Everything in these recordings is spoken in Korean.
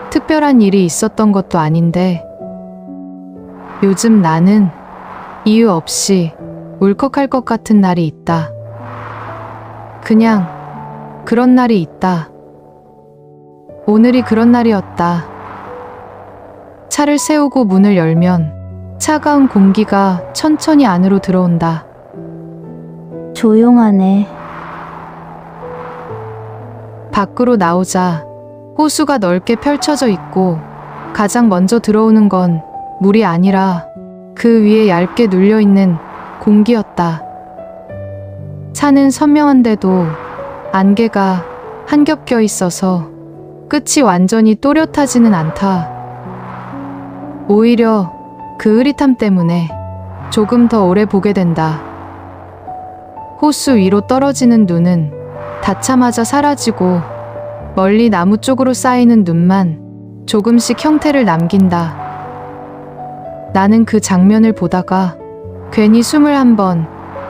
특별한 일이 있었던 것도 아닌데 요즘 나는 이유 없이 울컥할 것 같은 날이 있다. 그냥 그런 날이 있다. 오늘이 그런 날이었다. 차를 세우고 문을 열면 차가운 공기가 천천히 안으로 들어온다. 조용하네. 밖으로 나오자 호수가 넓게 펼쳐져 있고 가장 먼저 들어오는 건 물이 아니라 그 위에 얇게 눌려있는 공기였다. 차는 선명한데도 안개가 한 겹 껴 있어서 끝이 완전히 또렷하지는 않다. 오히려 그 흐릿함 때문에 조금 더 오래 보게 된다. 호수 위로 떨어지는 눈은 닿자마자 사라지고 멀리 나무 쪽으로 쌓이는 눈만 조금씩 형태를 남긴다. 나는 그 장면을 보다가 괜히 숨을 한 번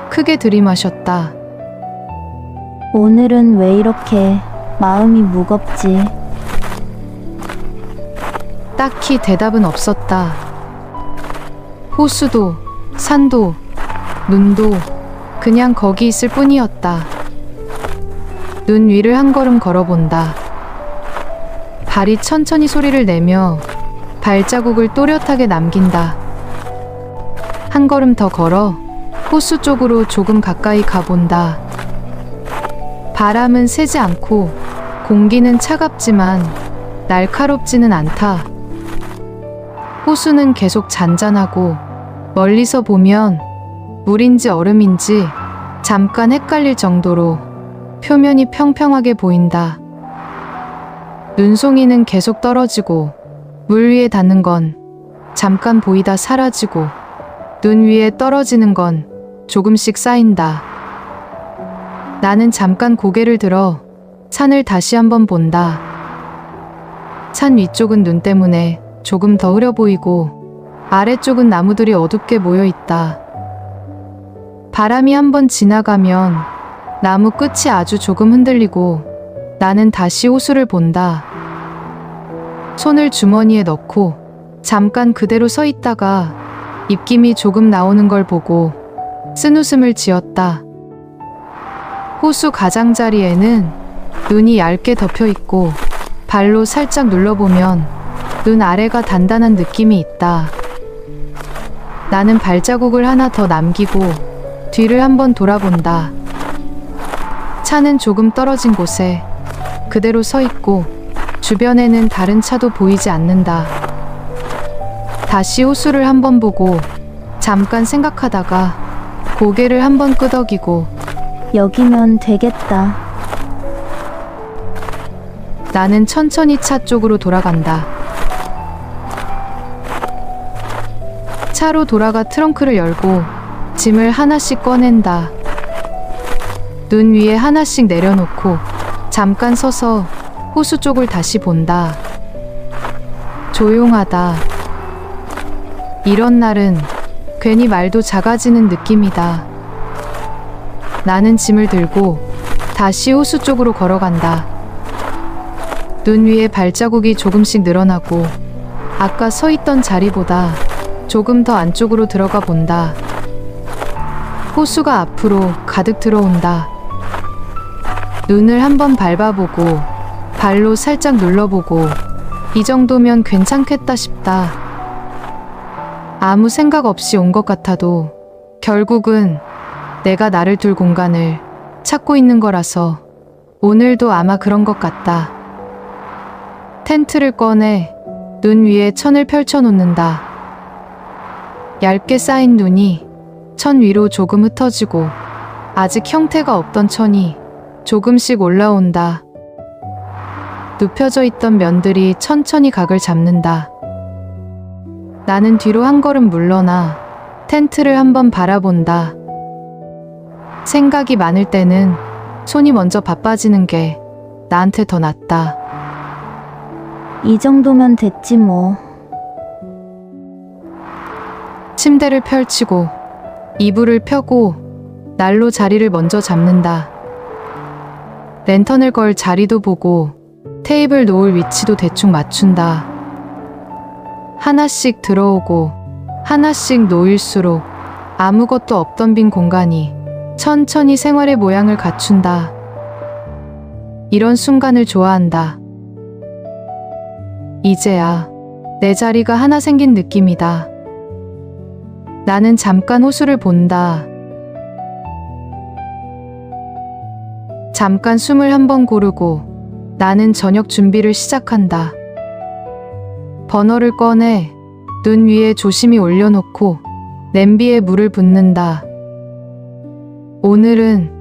크게 들이마셨다. 오늘은 왜 이렇게 마음이 무겁지? 딱히 대답은 없었다. 호수도, 산도, 눈도 그냥 거기 있을 뿐이었다. 눈 위를 한 걸음 걸어본다. 발이 천천히 소리를 내며 발자국을 또렷하게 남긴다. 한 걸음 더 걸어 호수 쪽으로 조금 가까이 가본다. 바람은 세지 않고 공기는 차갑지만 날카롭지는 않다. 호수는 계속 잔잔하고 멀리서 보면 물인지 얼음인지 잠깐 헷갈릴 정도로 표면이 평평하게 보인다. 눈송이는 계속 떨어지고 물 위에 닿는 건 잠깐 보이다 사라지고 눈 위에 떨어지는 건 조금씩 쌓인다. 나는 잠깐 고개를 들어 산을 다시 한번 본다. 산 위쪽은 눈 때문에 조금 더 흐려 보이고 아래쪽은 나무들이 어둡게 모여 있다. 바람이 한번 지나가면 나무 끝이 아주 조금 흔들리고 나는 다시 호수를 본다. 손을 주머니에 넣고 잠깐 그대로 서 있다가 입김이 조금 나오는 걸 보고 쓴웃음을 지었다. 호수 가장자리에는 눈이 얇게 덮여 있고 발로 살짝 눌러보면 눈 아래가 단단한 느낌이 있다. 나는 발자국을 하나 더 남기고 뒤를 한번 돌아본다. 차는 조금 떨어진 곳에 그대로 서 있고 주변에는 다른 차도 보이지 않는다. 다시 호수를 한번 보고 잠깐 생각하다가 고개를 한번 끄덕이고 여기면 되겠다. 나는 천천히 차 쪽으로 돌아간다. 차로 돌아가 트렁크를 열고 짐을 하나씩 꺼낸다. 눈 위에 하나씩 내려놓고 잠깐 서서 호수 쪽을 다시 본다. 조용하다. 이런 날은 괜히 말도 작아지는 느낌이다. 나는 짐을 들고 다시 호수 쪽으로 걸어간다. 눈 위에 발자국이 조금씩 늘어나고 아까 서 있던 자리보다 조금 더 안쪽으로 들어가 본다. 호수가 앞으로 가득 들어온다. 눈을 한번 밟아보고 발로 살짝 눌러보고 이 정도면 괜찮겠다 싶다. 아무 생각 없이 온 것 같아도 결국은 내가 나를 둘 공간을 찾고 있는 거라서 오늘도 아마 그런 것 같다. 텐트를 꺼내 눈 위에 천을 펼쳐놓는다. 얇게 쌓인 눈이 천 위로 조금 흩어지고 아직 형태가 없던 천이 조금씩 올라온다. 눕혀져 있던 면들이 천천히 각을 잡는다. 나는 뒤로 한 걸음 물러나 텐트를 한번 바라본다. 생각이 많을 때는 손이 먼저 바빠지는 게 나한테 더 낫다. 이 정도면 됐지 뭐. 침대를 펼치고 이불을 펴고 날로 자리를 먼저 잡는다. 랜턴을 걸 자리도 보고 테이블 놓을 위치도 대충 맞춘다. 하나씩 들어오고 하나씩 놓일수록 아무것도 없던 빈 공간이 천천히 생활의 모양을 갖춘다. 이런 순간을 좋아한다. 이제야 내 자리가 하나 생긴 느낌이다. 나는 잠깐 호수를 본다. 잠깐 숨을 한번 고르고 나는 저녁 준비를 시작한다. 버너를 꺼내 눈 위에 조심히 올려놓고 냄비에 물을 붓는다. 오늘은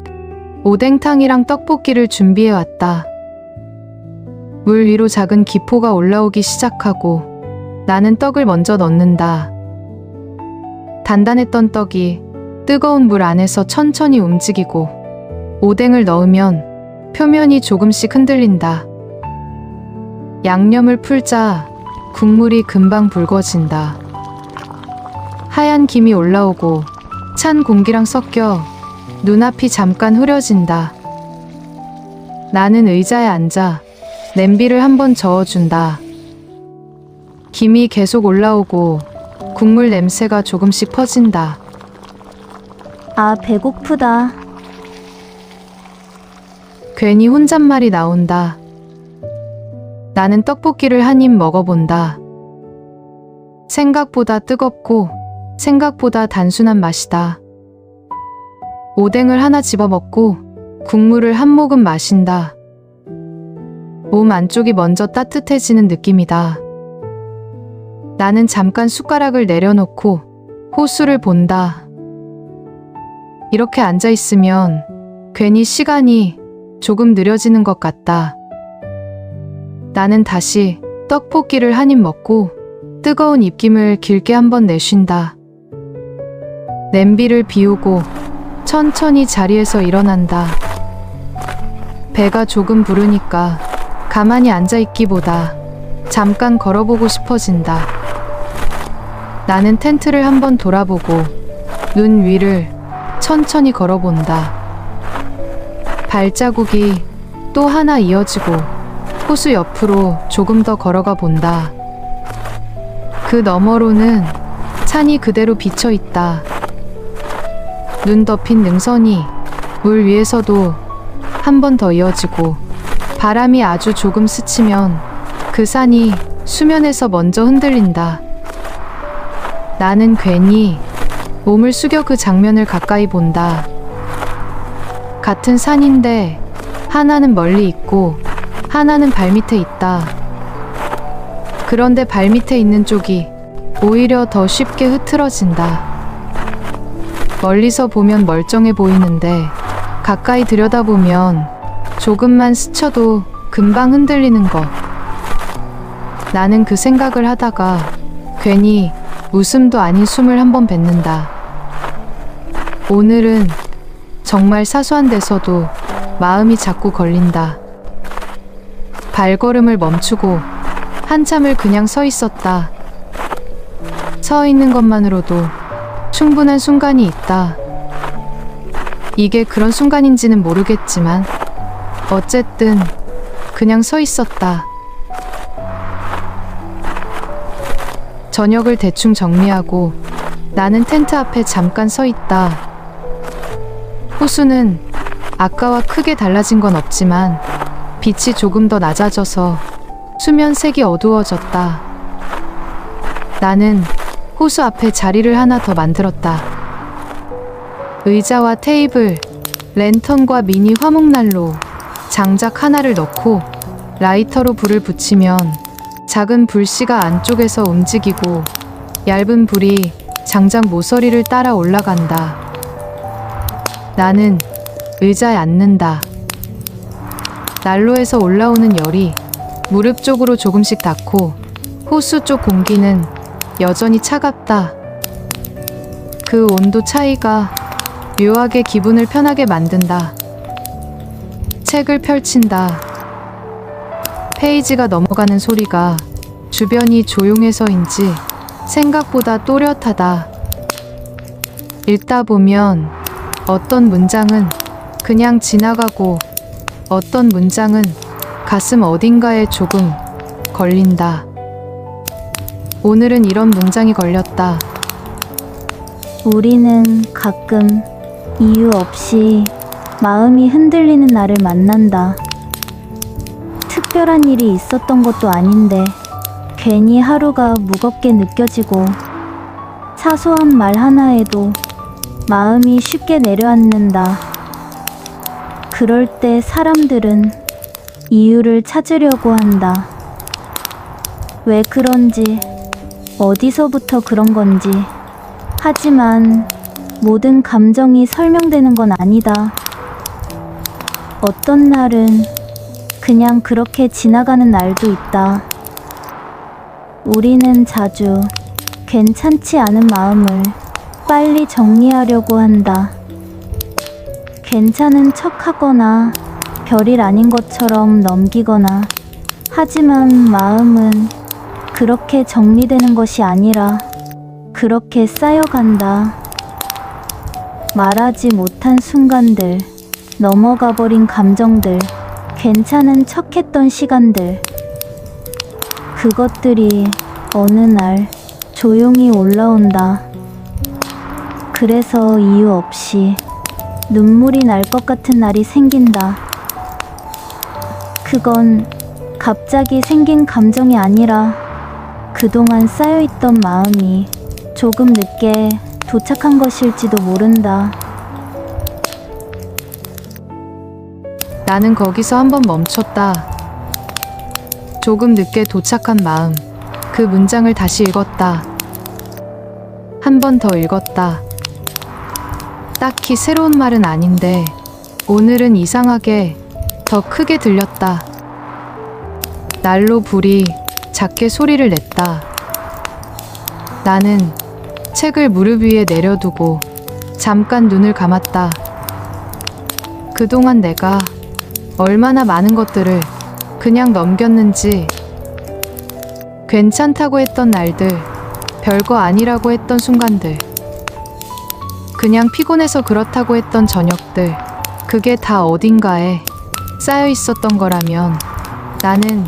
오뎅탕이랑 떡볶이를 준비해왔다. 물 위로 작은 기포가 올라오기 시작하고 나는 떡을 먼저 넣는다. 단단했던 떡이 뜨거운 물 안에서 천천히 움직이고 오뎅을 넣으면 표면이 조금씩 흔들린다. 양념을 풀자 국물이 금방 붉어진다. 하얀 김이 올라오고 찬 공기랑 섞여 눈앞이 잠깐 흐려진다. 나는 의자에 앉아 냄비를 한번 저어준다. 김이 계속 올라오고 국물 냄새가 조금씩 퍼진다. 아, 배고프다. 괜히 혼잣말이 나온다. 나는 떡볶이를 한 입 먹어본다. 생각보다 뜨겁고 생각보다 단순한 맛이다. 오뎅을 하나 집어먹고 국물을 한 모금 마신다. 몸 안쪽이 먼저 따뜻해지는 느낌이다. 나는 잠깐 숟가락을 내려놓고 호수를 본다. 이렇게 앉아있으면 괜히 시간이 조금 느려지는 것 같다. 나는 다시 떡볶이를 한 입 먹고 뜨거운 입김을 길게 한번 내쉰다. 냄비를 비우고 천천히 자리에서 일어난다. 배가 조금 부르니까 가만히 앉아있기보다 잠깐 걸어보고 싶어진다. 나는 텐트를 한번 돌아보고 눈 위를 천천히 걸어본다. 발자국이 또 하나 이어지고 호수 옆으로 조금 더 걸어가 본다. 그 너머로는 산이 그대로 비쳐 있다. 눈 덮인 능선이 물 위에서도 한 번 더 이어지고 바람이 아주 조금 스치면 그 산이 수면에서 먼저 흔들린다. 나는 괜히 몸을 숙여 그 장면을 가까이 본다. 같은 산인데 하나는 멀리 있고 하나는 발밑에 있다. 그런데 발밑에 있는 쪽이 오히려 더 쉽게 흐트러진다. 멀리서 보면 멀쩡해 보이는데 가까이 들여다보면 조금만 스쳐도 금방 흔들리는 것. 나는 그 생각을 하다가 괜히 웃음도 아닌 숨을 한번 뱉는다. 오늘은 정말 사소한 데서도 마음이 자꾸 걸린다. 발걸음을 멈추고 한참을 그냥 서 있었다. 서 있는 것만으로도 충분한 순간이 있다. 이게 그런 순간인지는 모르겠지만 어쨌든 그냥 서 있었다. 저녁을 대충 정리하고 나는 텐트 앞에 잠깐 서 있다. 호수는 아까와 크게 달라진 건 없지만 빛이 조금 더 낮아져서 수면색이 어두워졌다. 나는 호수 앞에 자리를 하나 더 만들었다. 의자와 테이블, 랜턴과 미니 화목난로, 장작 하나를 넣고 라이터로 불을 붙이면 작은 불씨가 안쪽에서 움직이고 얇은 불이 장작 모서리를 따라 올라간다. 나는 의자에 앉는다. 난로에서 올라오는 열이 무릎 쪽으로 조금씩 닿고 호수 쪽 공기는 여전히 차갑다. 그 온도 차이가 묘하게 기분을 편하게 만든다. 책을 펼친다. 페이지가 넘어가는 소리가 주변이 조용해서인지 생각보다 또렷하다. 읽다 보면 어떤 문장은 그냥 지나가고 어떤 문장은 가슴 어딘가에 조금 걸린다. 오늘은 이런 문장이 걸렸다. 우리는 가끔 이유 없이 마음이 흔들리는 날을 만난다. 특별한 일이 있었던 것도 아닌데 괜히 하루가 무겁게 느껴지고 사소한 말 하나에도 마음이 쉽게 내려앉는다. 그럴 때 사람들은 이유를 찾으려고 한다. 왜 그런지, 어디서부터 그런 건지. 하지만 모든 감정이 설명되는 건 아니다. 어떤 날은 그냥 그렇게 지나가는 날도 있다. 우리는 자주 괜찮지 않은 마음을 빨리 정리하려고 한다. 괜찮은 척하거나 별일 아닌 것처럼 넘기거나. 하지만 마음은 그렇게 정리되는 것이 아니라 그렇게 쌓여간다. 말하지 못한 순간들, 넘어가 버린 감정들, 괜찮은 척했던 시간들. 그것들이 어느 날 조용히 올라온다. 그래서 이유 없이 눈물이 날 것 같은 날이 생긴다. 그건 갑자기 생긴 감정이 아니라 그동안 쌓여있던 마음이 조금 늦게 도착한 것일지도 모른다. 나는 거기서 한번 멈췄다. 조금 늦게 도착한 마음. 그 문장을 다시 읽었다. 한 번 더 읽었다. 딱히 새로운 말은 아닌데 오늘은 이상하게 더 크게 들렸다. 난로 불이 작게 소리를 냈다. 나는 책을 무릎 위에 내려두고 잠깐 눈을 감았다. 그동안 내가 얼마나 많은 것들을 그냥 넘겼는지, 괜찮다고 했던 날들, 별거 아니라고 했던 순간들, 그냥 피곤해서 그렇다고 했던 저녁들, 그게 다 어딘가에 쌓여 있었던 거라면 나는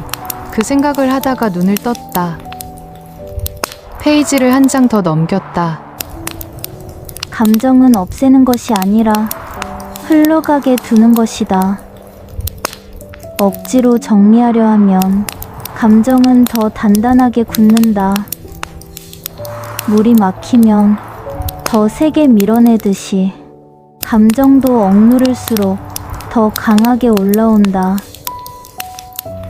그 생각을 하다가 눈을 떴다. 페이지를 한 장 더 넘겼다. 감정은 없애는 것이 아니라 흘러가게 두는 것이다. 억지로 정리하려 하면 감정은 더 단단하게 굳는다. 물이 막히면 더 세게 밀어내듯이 감정도 억누를수록 더 강하게 올라온다.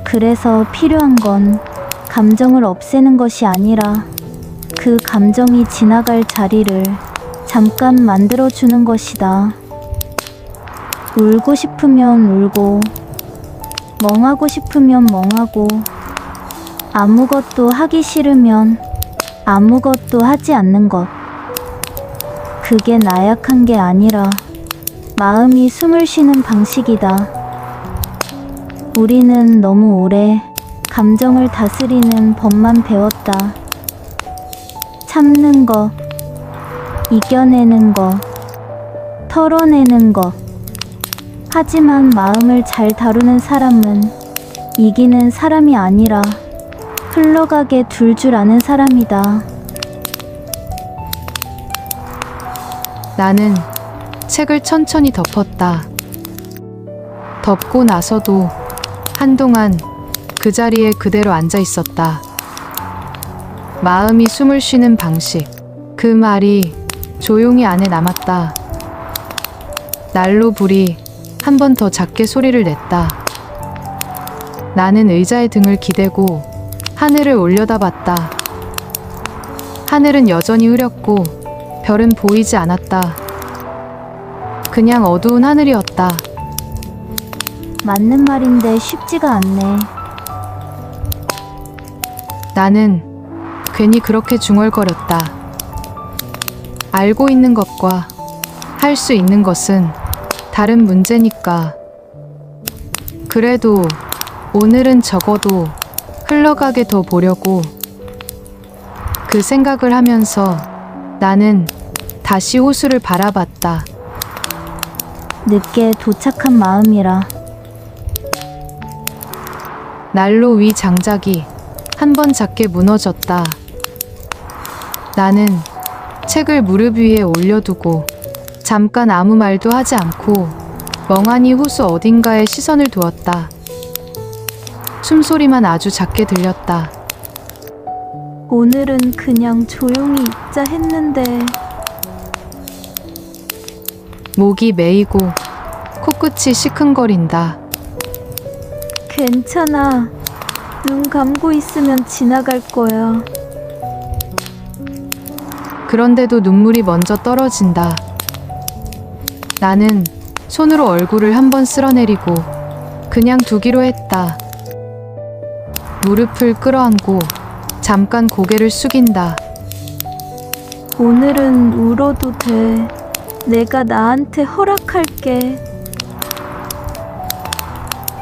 그래서 필요한 건 감정을 없애는 것이 아니라 그 감정이 지나갈 자리를 잠깐 만들어주는 것이다. 울고 싶으면 울고, 멍하고 싶으면 멍하고, 아무것도 하기 싫으면 아무것도 하지 않는 것. 그게 나약한 게 아니라 마음이 숨을 쉬는 방식이다. 우리는 너무 오래 감정을 다스리는 법만 배웠다. 참는 것, 이겨내는 것, 털어내는 것. 하지만 마음을 잘 다루는 사람은 이기는 사람이 아니라 흘러가게 둘 줄 아는 사람이다. 나는 책을 천천히 덮었다. 덮고 나서도 한동안 그 자리에 그대로 앉아 있었다. 마음이 숨을 쉬는 방식. 그 말이 조용히 안에 남았다. 난로 불이 한 번 더 작게 소리를 냈다. 나는 의자에 등을 기대고 하늘을 올려다봤다. 하늘은 여전히 흐렸고 별은 보이지 않았다. 그냥 어두운 하늘이었다. 맞는 말인데 쉽지가 않네. 나는 괜히 그렇게 중얼거렸다. 알고 있는 것과 할 수 있는 것은 다른 문제니까. 그래도 오늘은 적어도 흘러가게 더 보려고. 그 생각을 하면서 나는 다시 호수를 바라봤다. 늦게 도착한 마음이라. 난로 위 장작이 한 번 작게 무너졌다. 나는 책을 무릎 위에 올려두고 잠깐 아무 말도 하지 않고 멍하니 호수 어딘가에 시선을 두었다. 숨소리만 아주 작게 들렸다. 오늘은 그냥 조용히 있자 했는데 목이 메이고 코끝이 시큰거린다. 괜찮아. 눈 감고 있으면 지나갈 거야. 그런데도 눈물이 먼저 떨어진다. 나는 손으로 얼굴을 한번 쓸어내리고 그냥 두기로 했다. 무릎을 끌어안고 잠깐 고개를 숙인다. 오늘은 울어도 돼. 내가 나한테 허락할게.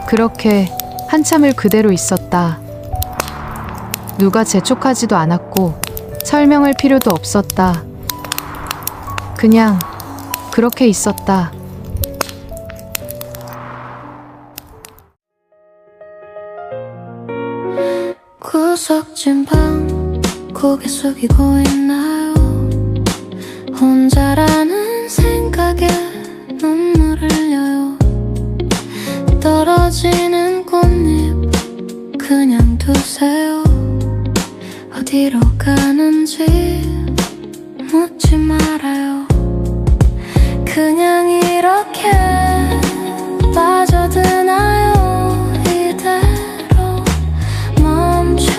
그렇게 한참을 그대로 있었다. 누가 재촉하지도 않았고 설명할 필요도 없었다. 그냥 그렇게 있었다. 구석진 방 고개 숙이고 있나요? 혼자라는 생각에 눈물 흘려요. 떨어지는 꽃잎 그냥 두세요. 어디로 가는지 묻지 말아요. 그냥 이렇게 빠져드나요? 이대로 멈춰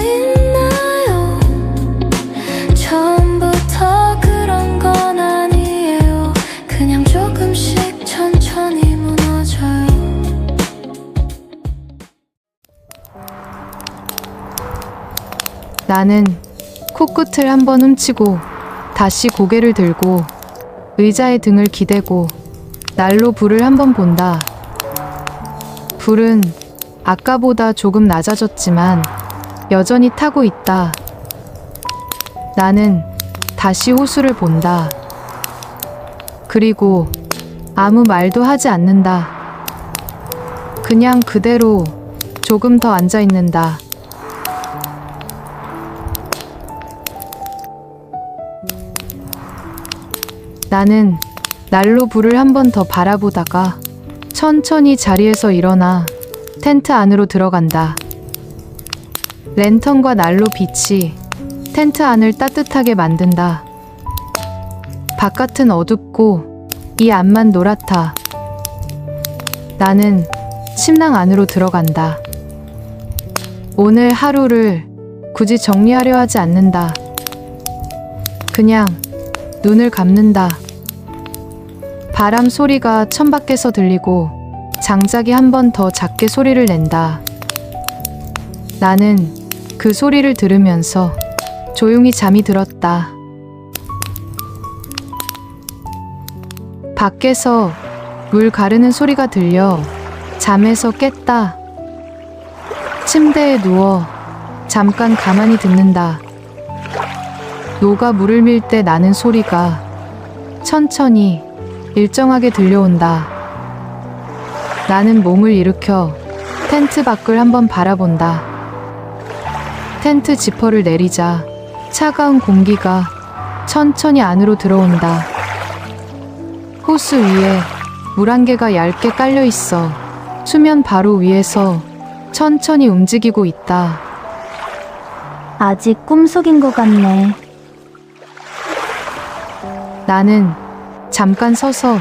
있나요? 처음부터 그런 건 아니에요. 그냥 조금씩 천천히 무너져요. 나는 코끝을 한번 훔치고 다시 고개를 들고 의자에 등을 기대고 난로 불을 한번 본다. 불은 아까보다 조금 낮아졌지만 여전히 타고 있다. 나는 다시 호수를 본다. 그리고 아무 말도 하지 않는다. 그냥 그대로 조금 더 앉아 있는다. 나는 난로 불을 한 번 더 바라보다가 천천히 자리에서 일어나 텐트 안으로 들어간다. 랜턴과 난로 빛이 텐트 안을 따뜻하게 만든다. 바깥은 어둡고 이 안만 노랗다. 나는 침낭 안으로 들어간다. 오늘 하루를 굳이 정리하려 하지 않는다. 그냥 눈을 감는다. 바람 소리가 천밖에서 들리고 장작이 한 번 더 작게 소리를 낸다. 나는 그 소리를 들으면서 조용히 잠이 들었다. 밖에서 물 가르는 소리가 들려 잠에서 깼다. 침대에 누워 잠깐 가만히 듣는다. 노가 물을 밀 때 나는 소리가 천천히 일정하게 들려온다. 나는 몸을 일으켜 텐트 밖을 한번 바라본다. 텐트 지퍼를 내리자 차가운 공기가 천천히 안으로 들어온다. 호수 위에 물 한 개가 얇게 깔려 있어 수면 바로 위에서 천천히 움직이고 있다. 아직 꿈속인 것 같네. 나는 잠깐 서서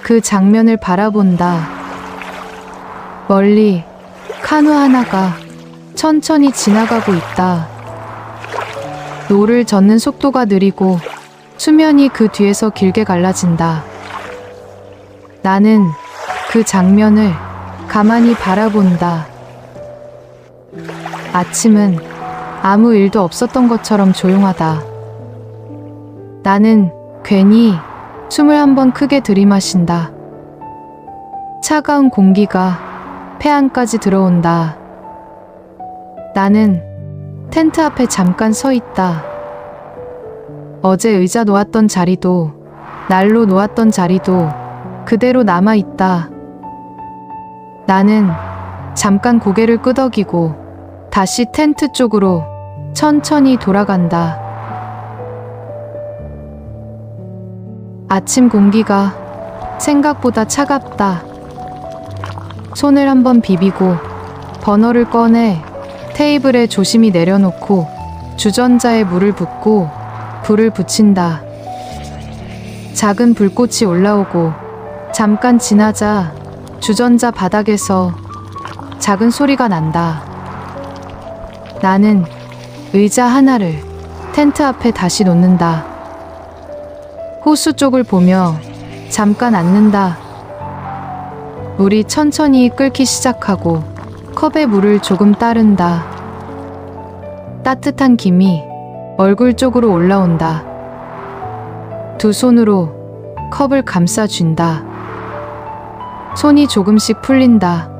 그 장면을 바라본다. 멀리 카누 하나가 천천히 지나가고 있다. 노를 젓는 속도가 느리고 수면이 그 뒤에서 길게 갈라진다. 나는 그 장면을 가만히 바라본다. 아침은 아무 일도 없었던 것처럼 조용하다. 나는 괜히 숨을 한번 크게 들이마신다. 차가운 공기가 폐안까지 들어온다. 나는 텐트 앞에 잠깐 서 있다. 어제 의자 놓았던 자리도 난로 놓았던 자리도 그대로 남아있다. 나는 잠깐 고개를 끄덕이고 다시 텐트 쪽으로 천천히 돌아간다. 아침 공기가 생각보다 차갑다. 손을 한번 비비고 버너를 꺼내 테이블에 조심히 내려놓고 주전자에 물을 붓고 불을 붙인다. 작은 불꽃이 올라오고 잠깐 지나자 주전자 바닥에서 작은 소리가 난다. 나는 의자 하나를 텐트 앞에 다시 놓는다. 호수 쪽을 보며 잠깐 앉는다. 물이 천천히 끓기 시작하고 컵에 물을 조금 따른다. 따뜻한 김이 얼굴 쪽으로 올라온다. 두 손으로 컵을 감싸준다. 손이 조금씩 풀린다.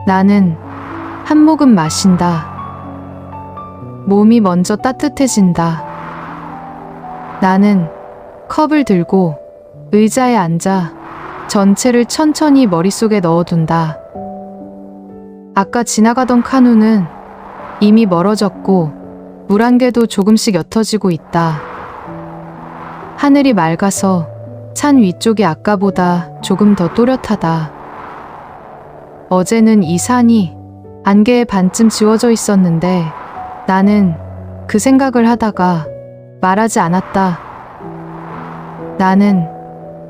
나는 한 모금 마신다. 몸이 먼저 따뜻해진다. 나는 컵을 들고 의자에 앉아 전체를 천천히 머릿속에 넣어둔다. 아까 지나가던 카누는 이미 멀어졌고 물 한 개도 조금씩 옅어지고 있다. 하늘이 맑아서 산 위쪽이 아까보다 조금 더 또렷하다. 어제는 이 산이 안개에 반쯤 지워져 있었는데 나는 그 생각을 하다가 말하지 않았다. 나는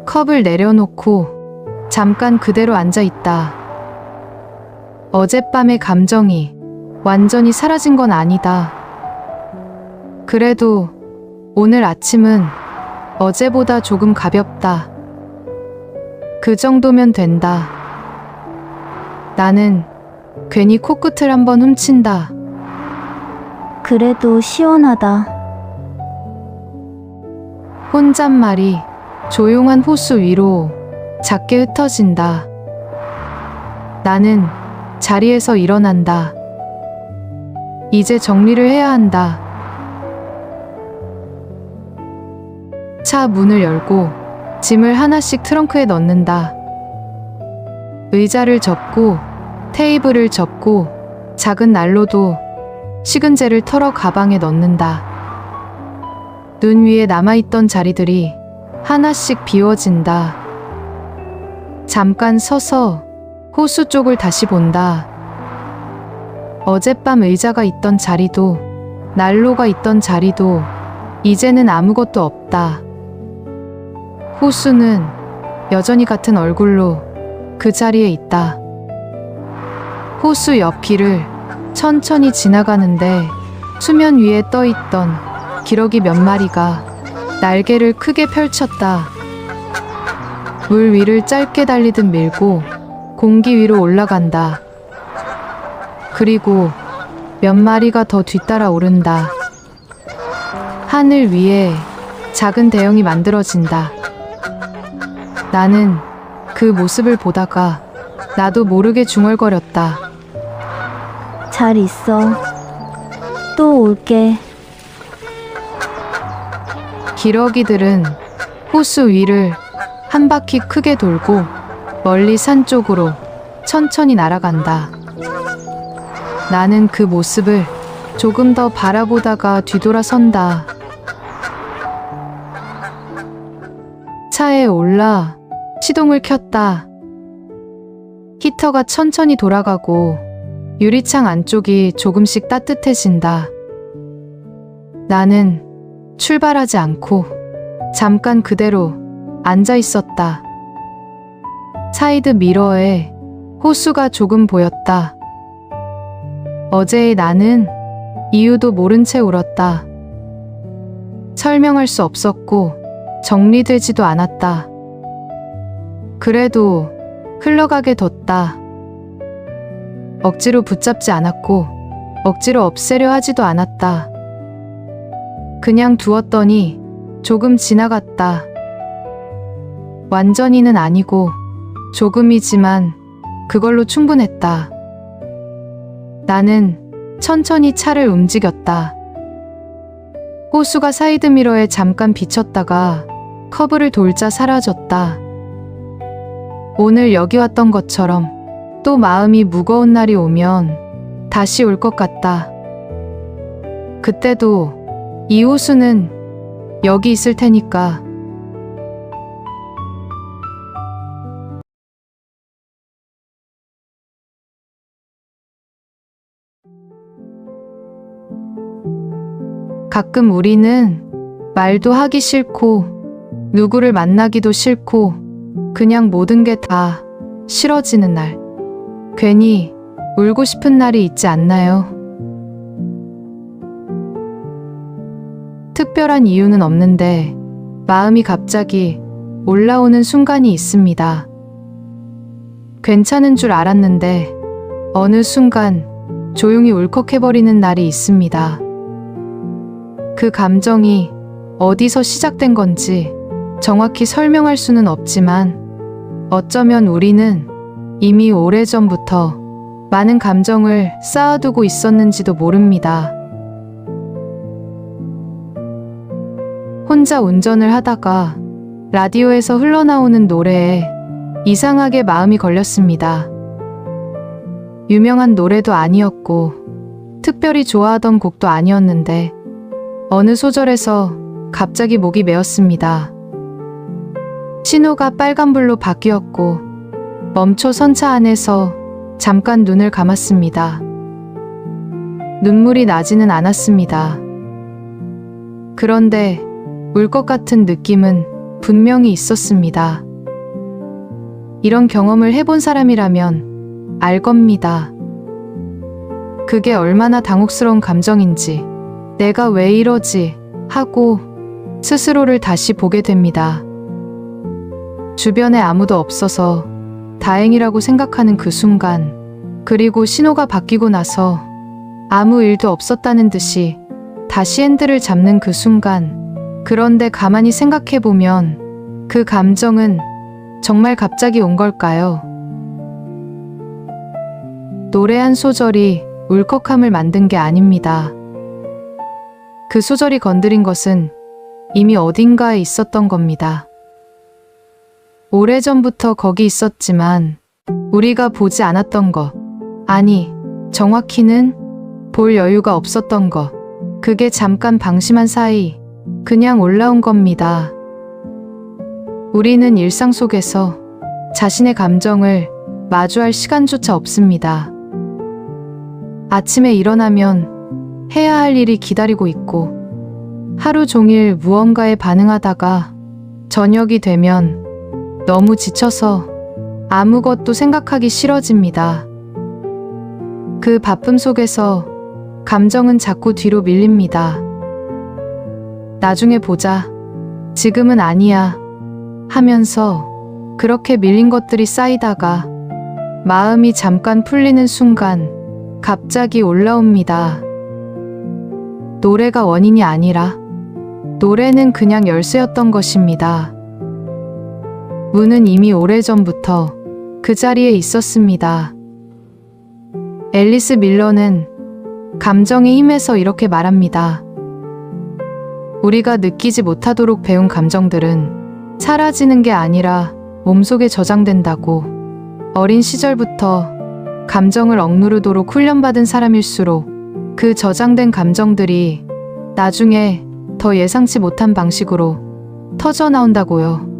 컵을 내려놓고 잠깐 그대로 앉아 있다. 어젯밤의 감정이 완전히 사라진 건 아니다. 그래도 오늘 아침은 어제보다 조금 가볍다. 그 정도면 된다. 나는 괜히 코끝을 한번 훔친다. 그래도 시원하다. 혼잣말이 조용한 호수 위로 작게 흩어진다. 나는 자리에서 일어난다. 이제 정리를 해야 한다. 차 문을 열고 짐을 하나씩 트렁크에 넣는다. 의자를 접고 테이블을 접고 작은 난로도 식은재를 털어 가방에 넣는다. 눈 위에 남아있던 자리들이 하나씩 비워진다. 잠깐 서서 호수 쪽을 다시 본다. 어젯밤 의자가 있던 자리도 난로가 있던 자리도 이제는 아무것도 없다. 호수는 여전히 같은 얼굴로 그 자리에 있다. 호수 옆 길을 천천히 지나가는데 수면 위에 떠있던 기러기 몇 마리가 날개를 크게 펼쳤다. 물 위를 짧게 달리듯 밀고 공기 위로 올라간다. 그리고 몇 마리가 더 뒤따라 오른다. 하늘 위에 작은 대형이 만들어진다. 나는 그 모습을 보다가 나도 모르게 중얼거렸다. 잘 있어. 또 올게. 기러기들은 호수 위를 한 바퀴 크게 돌고 멀리 산 쪽으로 천천히 날아간다. 나는 그 모습을 조금 더 바라보다가 뒤돌아선다. 차에 올라 시동을 켰다. 히터가 천천히 돌아가고 유리창 안쪽이 조금씩 따뜻해진다. 나는 출발하지 않고 잠깐 그대로 앉아 있었다. 사이드 미러에 호수가 조금 보였다. 어제의 나는 이유도 모른 채 울었다. 설명할 수 없었고 정리되지도 않았다. 그래도 흘러가게 뒀다. 억지로 붙잡지 않았고 억지로 없애려 하지도 않았다. 그냥 두었더니 조금 지나갔다. 완전히는 아니고 조금이지만 그걸로 충분했다. 나는 천천히 차를 움직였다. 호수가 사이드미러에 잠깐 비쳤다가 커브를 돌자 사라졌다. 오늘 여기 왔던 것처럼 또 마음이 무거운 날이 오면 다시 올 것 같다. 그때도 이호수는 여기 있을 테니까. 가끔 우리는 말도 하기 싫고 누구를 만나기도 싫고 그냥 모든 게 다 싫어지는 날, 괜히 울고 싶은 날이 있지 않나요? 특별한 이유는 없는데 마음이 갑자기 올라오는 순간이 있습니다. 괜찮은 줄 알았는데 어느 순간 조용히 울컥해버리는 날이 있습니다. 그 감정이 어디서 시작된 건지 정확히 설명할 수는 없지만 어쩌면 우리는 이미 오래전부터 많은 감정을 쌓아두고 있었는지도 모릅니다. 혼자 운전을 하다가 라디오에서 흘러나오는 노래에 이상하게 마음이 걸렸습니다. 유명한 노래도 아니었고 특별히 좋아하던 곡도 아니었는데 어느 소절에서 갑자기 목이 메었습니다. 신호가 빨간불로 바뀌었고 멈춰 선 차 안에서 잠깐 눈을 감았습니다. 눈물이 나지는 않았습니다. 그런데 울 것 같은 느낌은 분명히 있었습니다. 이런 경험을 해본 사람이라면 알 겁니다. 그게 얼마나 당혹스러운 감정인지, 내가 왜 이러지 하고 스스로를 다시 보게 됩니다. 주변에 아무도 없어서 다행이라고 생각하는 그 순간, 그리고 신호가 바뀌고 나서 아무 일도 없었다는 듯이 다시 핸들을 잡는 그 순간, 그런데 가만히 생각해보면 그 감정은 정말 갑자기 온 걸까요? 노래 한 소절이 울컥함을 만든 게 아닙니다. 그 소절이 건드린 것은 이미 어딘가에 있었던 겁니다. 오래전부터 거기 있었지만 우리가 보지 않았던 것, 아니, 정확히는 볼 여유가 없었던 것, 그게 잠깐 방심한 사이 그냥 올라온 겁니다. 우리는 일상 속에서 자신의 감정을 마주할 시간조차 없습니다. 아침에 일어나면 해야 할 일이 기다리고 있고, 하루 종일 무언가에 반응하다가 저녁이 되면 너무 지쳐서 아무것도 생각하기 싫어집니다. 그 바쁨 속에서 감정은 자꾸 뒤로 밀립니다. 나중에 보자, 지금은 아니야 하면서 그렇게 밀린 것들이 쌓이다가 마음이 잠깐 풀리는 순간 갑자기 올라옵니다. 노래가 원인이 아니라 노래는 그냥 열쇠였던 것입니다. 문은 이미 오래전부터 그 자리에 있었습니다. 앨리스 밀러는 감정의 힘에서 이렇게 말합니다. 우리가 느끼지 못하도록 배운 감정들은 사라지는 게 아니라 몸속에 저장된다고. 어린 시절부터 감정을 억누르도록 훈련받은 사람일수록 그 저장된 감정들이 나중에 더 예상치 못한 방식으로 터져 나온다고요.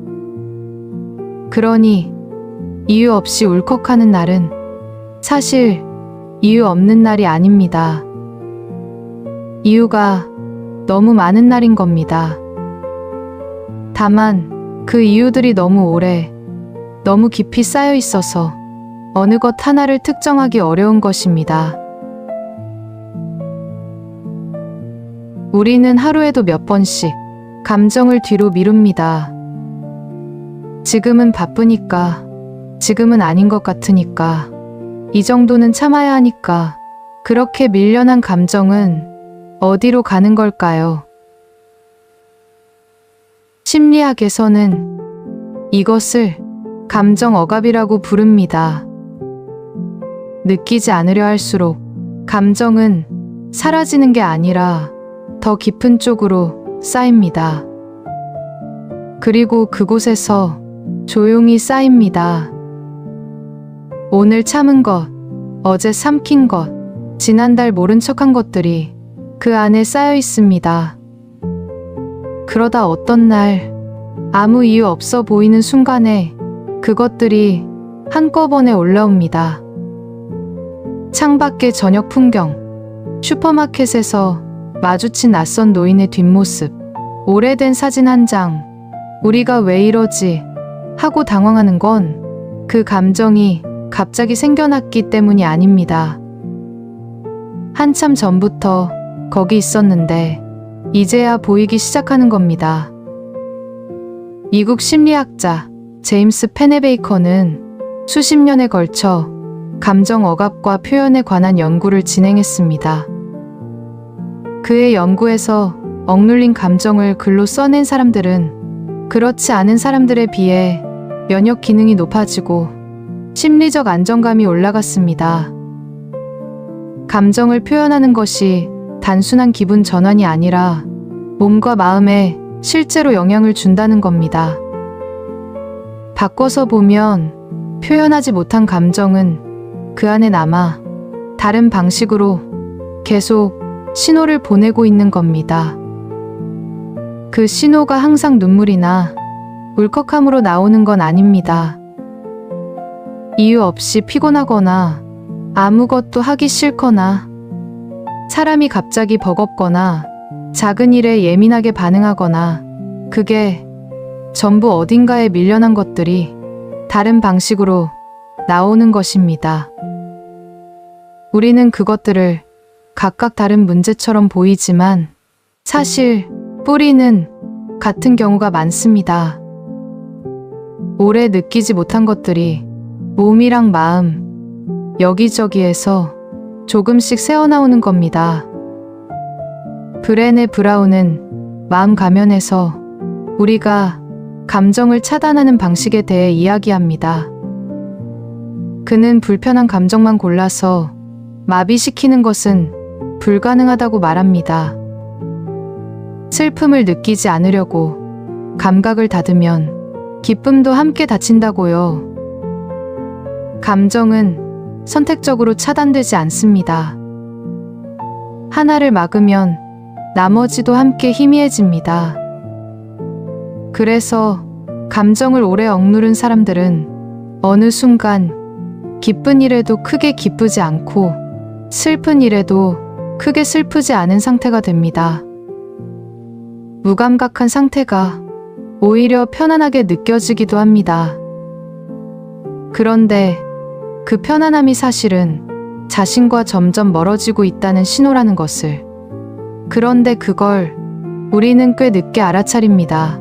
그러니 이유 없이 울컥하는 날은 사실 이유 없는 날이 아닙니다. 이유가 너무 많은 날인 겁니다. 다만 그 이유들이 너무 오래, 너무 깊이 쌓여 있어서 어느 것 하나를 특정하기 어려운 것입니다. 우리는 하루에도 몇 번씩 감정을 뒤로 미룹니다. 지금은 바쁘니까, 지금은 아닌 것 같으니까, 이 정도는 참아야 하니까, 그렇게 밀려난 감정은 어디로 가는 걸까요? 심리학에서는 이것을 감정 억압이라고 부릅니다. 느끼지 않으려 할수록 감정은 사라지는 게 아니라 더 깊은 쪽으로 쌓입니다. 그리고 그곳에서 조용히 쌓입니다. 오늘 참은 것, 어제 삼킨 것, 지난달 모른 척한 것들이 그 안에 쌓여 있습니다. 그러다 어떤 날 아무 이유 없어 보이는 순간에 그것들이 한꺼번에 올라옵니다. 창밖의 저녁 풍경, 슈퍼마켓에서 마주친 낯선 노인의 뒷모습, 오래된 사진 한 장, 우리가 왜 이러지? 하고 당황하는 건 그 감정이 갑자기 생겨났기 때문이 아닙니다. 한참 전부터 거기 있었는데 이제야 보이기 시작하는 겁니다. 미국 심리학자 제임스 페네베이커는 수십 년에 걸쳐 감정 억압과 표현에 관한 연구를 진행했습니다. 그의 연구에서 억눌린 감정을 글로 써낸 사람들은 그렇지 않은 사람들에 비해 면역 기능이 높아지고 심리적 안정감이 올라갔습니다. 감정을 표현하는 것이 단순한 기분 전환이 아니라 몸과 마음에 실제로 영향을 준다는 겁니다. 바꿔서 보면 표현하지 못한 감정은 그 안에 남아 다른 방식으로 계속 신호를 보내고 있는 겁니다. 그 신호가 항상 눈물이나 울컥함으로 나오는 건 아닙니다. 이유 없이 피곤하거나 아무것도 하기 싫거나 사람이 갑자기 버겁거나 작은 일에 예민하게 반응하거나 그게 전부 어딘가에 밀려난 것들이 다른 방식으로 나오는 것입니다. 우리는 그것들을 각각 다른 문제처럼 보이지만 사실 뿌리는 같은 경우가 많습니다. 오래 느끼지 못한 것들이 몸이랑 마음, 여기저기에서 조금씩 새어나오는 겁니다. 브레네 브라운은 마음 가면에서 우리가 감정을 차단하는 방식에 대해 이야기합니다. 그는 불편한 감정만 골라서 마비시키는 것은 불가능하다고 말합니다. 슬픔을 느끼지 않으려고 감각을 닫으면 기쁨도 함께 닫힌다고요. 감정은 선택적으로 차단되지 않습니다. 하나를 막으면 나머지도 함께 희미해집니다. 그래서 감정을 오래 억누른 사람들은 어느 순간 기쁜 일에도 크게 기쁘지 않고 슬픈 일에도 크게 슬프지 않은 상태가 됩니다. 무감각한 상태가 오히려 편안하게 느껴지기도 합니다. 그런데 그 편안함이 사실은 자신과 점점 멀어지고 있다는 신호라는 것을, 그런데 그걸 우리는 꽤 늦게 알아차립니다.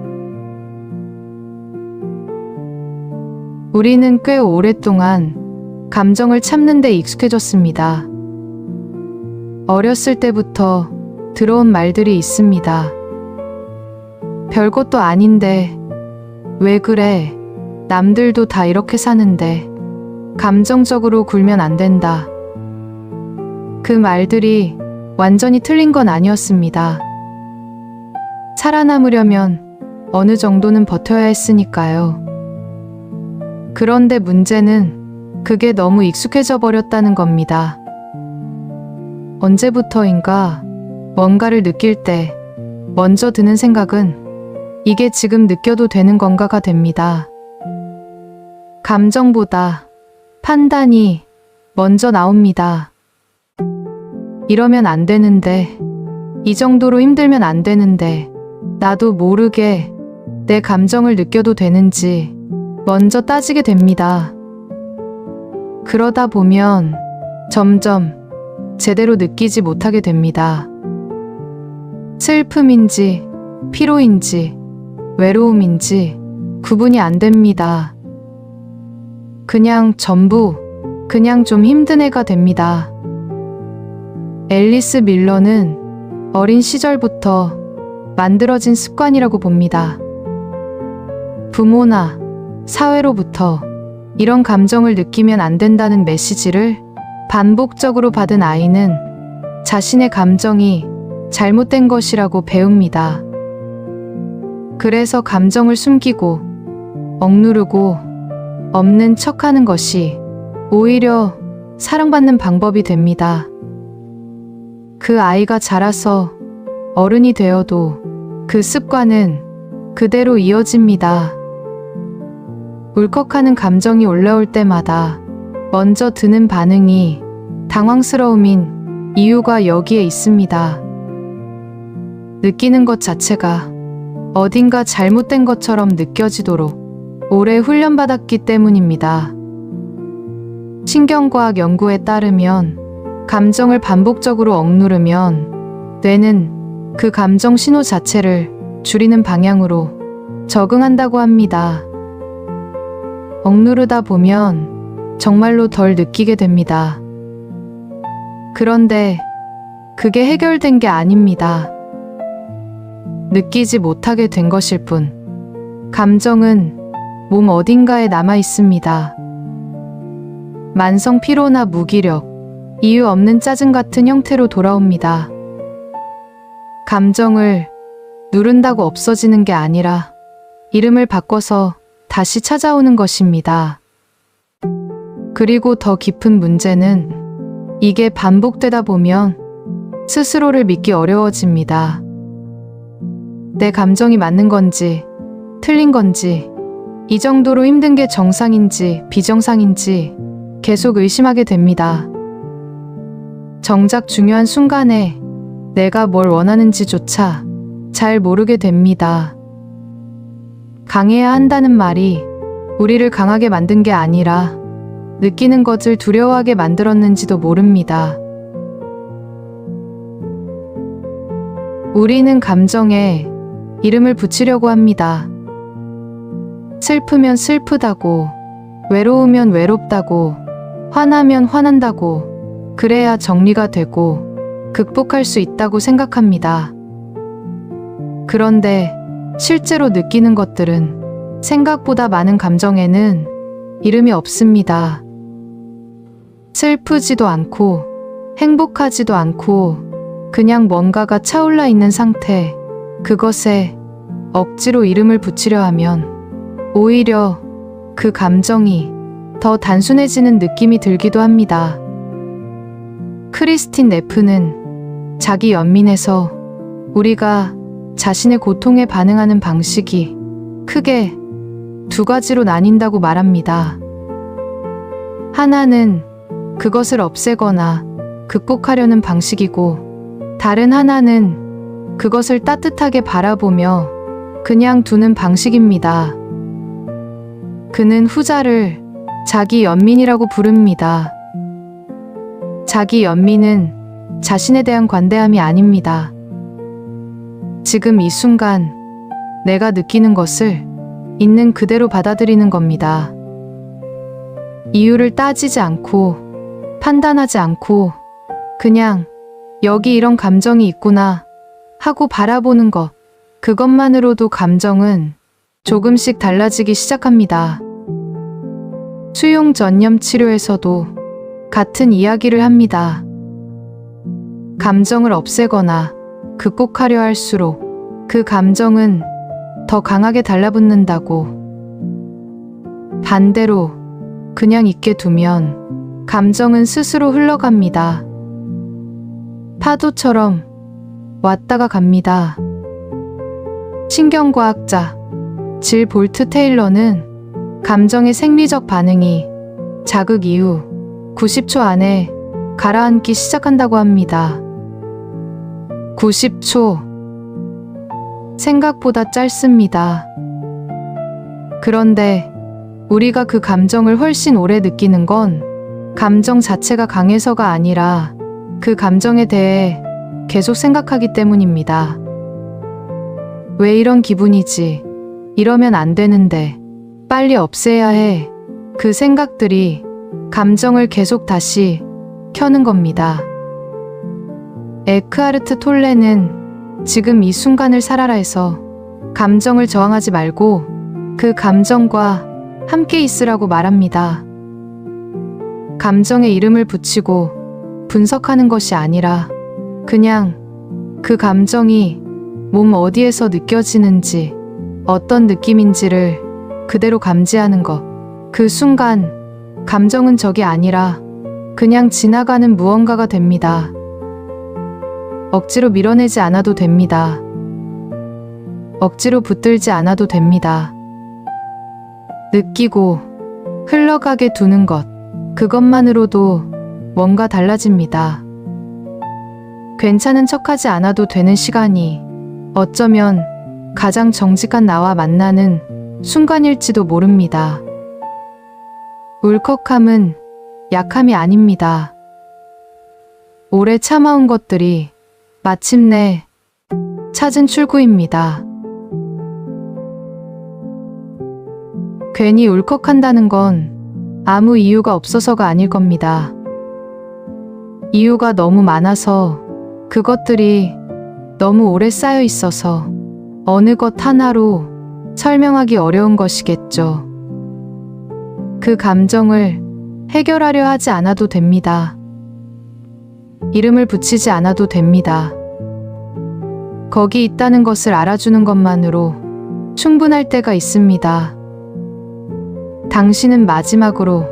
우리는 꽤 오랫동안 감정을 참는 데 익숙해졌습니다. 어렸을 때부터 들어온 말들이 있습니다. 별것도 아닌데 왜 그래? 남들도 다 이렇게 사는데 감정적으로 굴면 안 된다. 그 말들이 완전히 틀린 건 아니었습니다. 살아남으려면 어느 정도는 버텨야 했으니까요. 그런데 문제는 그게 너무 익숙해져 버렸다는 겁니다. 언제부터인가 뭔가를 느낄 때 먼저 드는 생각은 이게 지금 느껴도 되는 건가가 됩니다. 감정보다 판단이 먼저 나옵니다. 이러면 안 되는데, 이 정도로 힘들면 안 되는데, 나도 모르게 내 감정을 느껴도 되는지 먼저 따지게 됩니다. 그러다 보면 점점 제대로 느끼지 못하게 됩니다. 슬픔인지 피로인지 외로움인지 구분이 안 됩니다. 그냥 전부 그냥 좀 힘든 애가 됩니다. 앨리스 밀러는 어린 시절부터 만들어진 습관이라고 봅니다. 부모나 사회로부터 이런 감정을 느끼면 안 된다는 메시지를 반복적으로 받은 아이는 자신의 감정이 잘못된 것이라고 배웁니다. 그래서 감정을 숨기고 억누르고 없는 척하는 것이 오히려 사랑받는 방법이 됩니다. 그 아이가 자라서 어른이 되어도 그 습관은 그대로 이어집니다. 울컥하는 감정이 올라올 때마다 먼저 드는 반응이 당황스러움인 이유가 여기에 있습니다. 느끼는 것 자체가 어딘가 잘못된 것처럼 느껴지도록 오래 훈련받았기 때문입니다. 신경과학 연구에 따르면 감정을 반복적으로 억누르면 뇌는 그 감정 신호 자체를 줄이는 방향으로 적응한다고 합니다. 억누르다 보면 정말로 덜 느끼게 됩니다. 그런데 그게 해결된 게 아닙니다. 느끼지 못하게 된 것일 뿐. 감정은 몸 어딘가에 남아 있습니다. 만성 피로나 무기력, 이유 없는 짜증 같은 형태로 돌아옵니다. 감정을 누른다고 없어지는 게 아니라 이름을 바꿔서 다시 찾아오는 것입니다. 그리고 더 깊은 문제는 이게 반복되다 보면 스스로를 믿기 어려워집니다. 내 감정이 맞는 건지, 틀린 건지, 이 정도로 힘든 게 정상인지, 비정상인지 계속 의심하게 됩니다. 정작 중요한 순간에 내가 뭘 원하는지조차 잘 모르게 됩니다. 강해야 한다는 말이 우리를 강하게 만든 게 아니라 느끼는 것을 두려워하게 만들었는지도 모릅니다. 우리는 감정에 이름을 붙이려고 합니다. 슬프면 슬프다고, 외로우면 외롭다고, 화나면 화난다고, 그래야 정리가 되고 극복할 수 있다고 생각합니다. 그런데 실제로 느끼는 것들은 생각보다 많은 감정에는 이름이 없습니다. 슬프지도 않고 행복하지도 않고 그냥 뭔가가 차올라 있는 상태, 그것에 억지로 이름을 붙이려 하면 오히려 그 감정이 더 단순해지는 느낌이 들기도 합니다. 크리스틴 네프는 자기 연민에서 우리가 자신의 고통에 반응하는 방식이 크게 두 가지로 나뉜다고 말합니다. 하나는 그것을 없애거나 극복하려는 방식이고, 다른 하나는 그것을 따뜻하게 바라보며 그냥 두는 방식입니다. 그는 후자를 자기 연민이라고 부릅니다. 자기 연민은 자신에 대한 관대함이 아닙니다. 지금 이 순간 내가 느끼는 것을 있는 그대로 받아들이는 겁니다. 이유를 따지지 않고 판단하지 않고 그냥 여기 이런 감정이 있구나 하고 바라보는 것, 그것만으로도 감정은 조금씩 달라지기 시작합니다. 수용 전념 치료에서도 같은 이야기를 합니다. 감정을 없애거나 극복하려 할수록 그 감정은 더 강하게 달라붙는다고. 반대로 그냥 있게 두면 감정은 스스로 흘러갑니다. 파도처럼 왔다가 갑니다. 신경과학자 질 볼트 테일러는 감정의 생리적 반응이 자극 이후 90초 안에 가라앉기 시작한다고 합니다. 90초. 생각보다 짧습니다. 그런데 우리가 그 감정을 훨씬 오래 느끼는 건 감정 자체가 강해서가 아니라 그 감정에 대해 계속 생각하기 때문입니다. 왜 이런 기분이지? 이러면 안 되는데. 빨리 없애야 해. 그 생각들이 감정을 계속 다시 켜는 겁니다. 에크하르트 톨레는 지금 이 순간을 살아라 해서 감정을 저항하지 말고 그 감정과 함께 있으라고 말합니다. 감정에 이름을 붙이고 분석하는 것이 아니라 그냥 그 감정이 몸 어디에서 느껴지는지, 어떤 느낌인지를 그대로 감지하는 것. 그 순간 감정은 적이 아니라 그냥 지나가는 무언가가 됩니다. 억지로 밀어내지 않아도 됩니다. 억지로 붙들지 않아도 됩니다. 느끼고 흘러가게 두는 것, 그것만으로도 뭔가 달라집니다. 괜찮은 척하지 않아도 되는 시간이 어쩌면 가장 정직한 나와 만나는 순간일지도 모릅니다. 울컥함은 약함이 아닙니다. 오래 참아온 것들이 마침내 찾은 출구입니다. 괜히 울컥한다는 건 아무 이유가 없어서가 아닐 겁니다. 이유가 너무 많아서, 그것들이 너무 오래 쌓여 있어서 어느 것 하나로 설명하기 어려운 것이겠죠. 그 감정을 해결하려 하지 않아도 됩니다. 이름을 붙이지 않아도 됩니다. 거기 있다는 것을 알아주는 것만으로 충분할 때가 있습니다. 당신은 마지막으로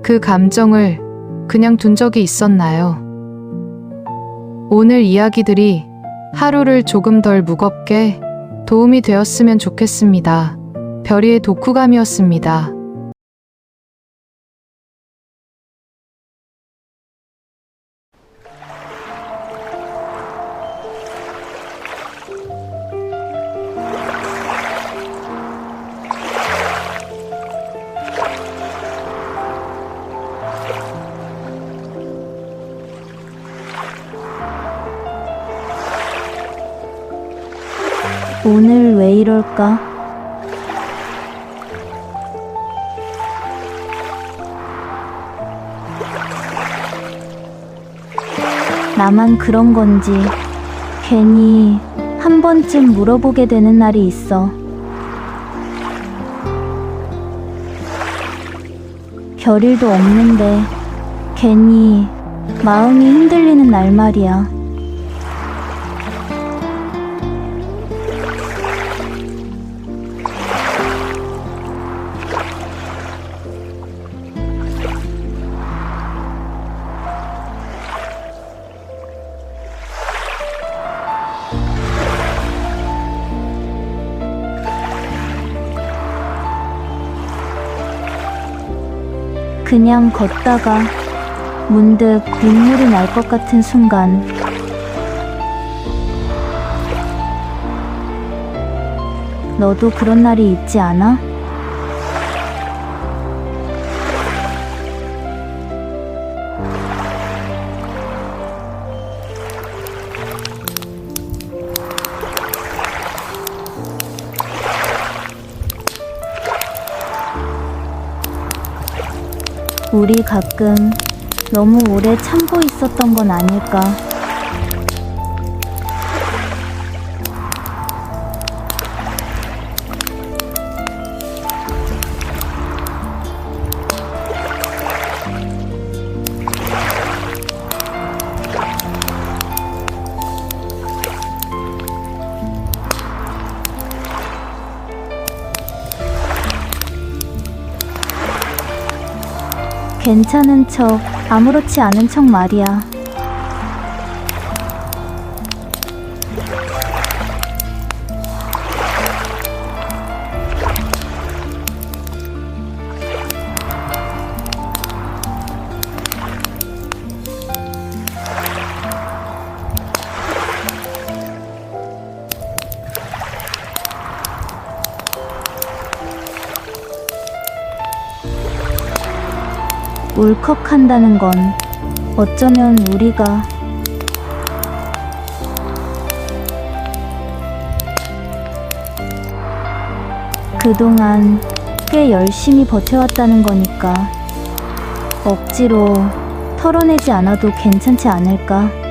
그 감정을 그냥 둔 적이 있었나요? 오늘 이야기들이 하루를 조금 덜 무겁게 도움이 되었으면 좋겠습니다. 별이의 독후감이었습니다. 오늘 왜 이럴까? 나만 그런 건지 괜히 한 번쯤 물어보게 되는 날이 있어. 별일도 없는데 괜히 마음이 흔들리는 날 말이야. 그냥 걷다가 문득 눈물이 날 것 같은 순간, 너도 그런 날이 있지 않아? 우리 가끔 너무 오래 참고 있었던 건 아닐까? 괜찮은 척, 아무렇지 않은 척 말이야. 울컥한다는 건 어쩌면 우리가 그동안 꽤 열심히 버텨왔다는 거니까 억지로 털어내지 않아도 괜찮지 않을까?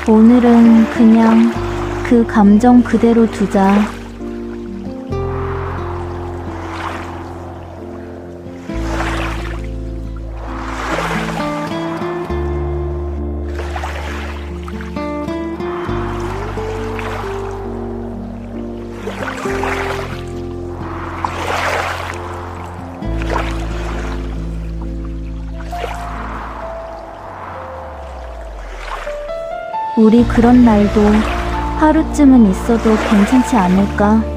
오늘은 그냥 그 감정 그대로 두자. 우리 그런 날도 하루쯤은 있어도 괜찮지 않을까?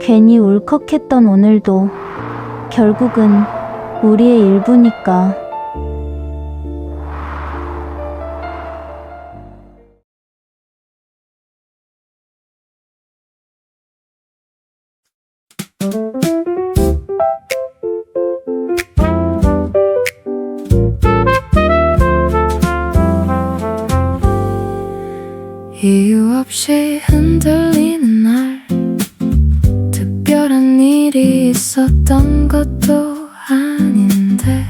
괜히 울컥했던 오늘도 결국은 우리의 일부니까. 이유 없이 흔들리는 날, 특별한 일이 있었던 것도 아닌데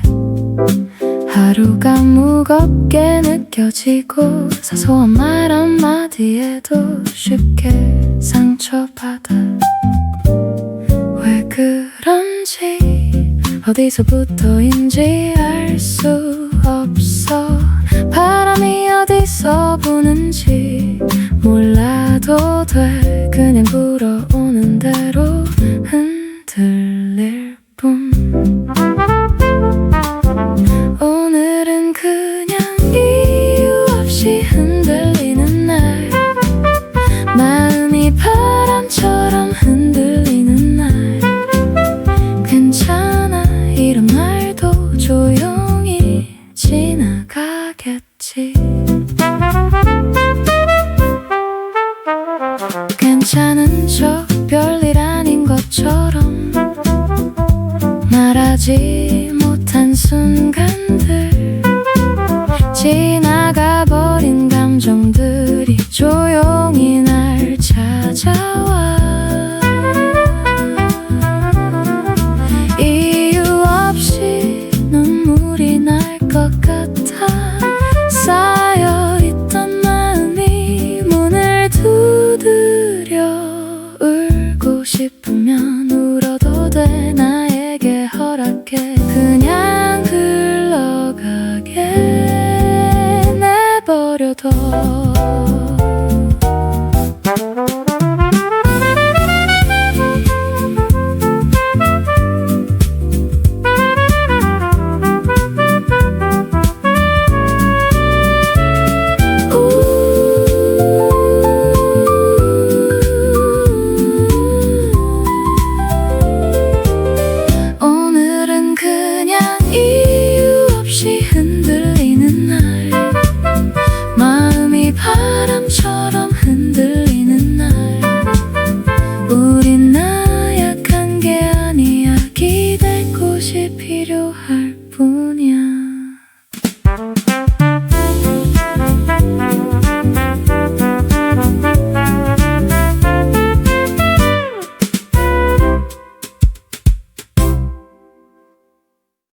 하루가 무겁게 느껴지고 사소한 말 한마디에도 쉽게 상처받아. 왜 그런지 어디서부터인지 알 수 없어. 바람이 어디서 부는지 몰라도 돼. 그냥 불어오는 대로 흔들릴 뿐. 오늘은 그냥 이유 없이 흔들리는 날, 마음이 바람처럼 흔들리는 날. 괜찮아, 이런 날도 조용히 지나가겠지. 괜찮은 척 별일 아닌 것처럼 말하지 못한 순간들, 지나가버린 감정들이 조용히